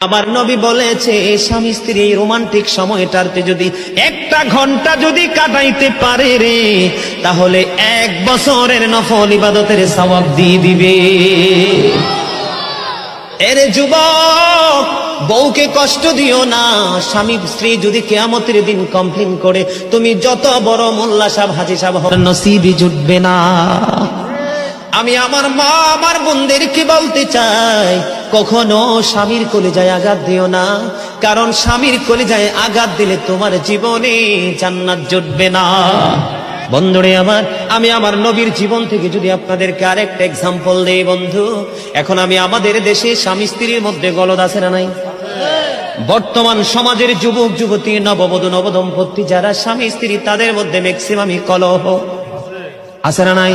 আমার নবী বলেছে স্বামী স্ত্রী এই রোমান্টিক সময়টাতে যদি একটা ঘন্টা যদি কাটাইতে পারে রে, তাহলে 1 বছরের নফল ইবাদতের সওয়াব দিয়ে দিবে। এরে যুবক, বউকে কষ্ট দিও না। স্বামী স্ত্রী যদি কিয়ামতের দিন কমপ্লেইন করে, তুমি যত বড় মোল্লা সাহেব হাজী সাহেব হও, নসিবই জুটবে না। আমি আমার মা আমার বোনদেরকে বলতে চাই, কখনো স্বামীর কলিজায় আঘাত দিও না, কারণ স্বামীর কলিজায় আঘাত দিলে তোমার জীবনে জান্নাত জুটবে না। বন্ধুরে আমার, আমি আমার নবীর জীবন থেকে যদি আপনাদেরকে আরেকটা এক্সাম্পল দেই বন্ধু, এখন আমি আমাদের দেশে স্বামী স্ত্রীর মধ্যে গলদ আছে না নাই? বর্তমান সমাজের যুবক যুবতী, নববধূ নবদম্পতি যারা স্বামী স্ত্রী, তাদের মধ্যে ম্যাক্সিমামই কলহ আছে না নাই?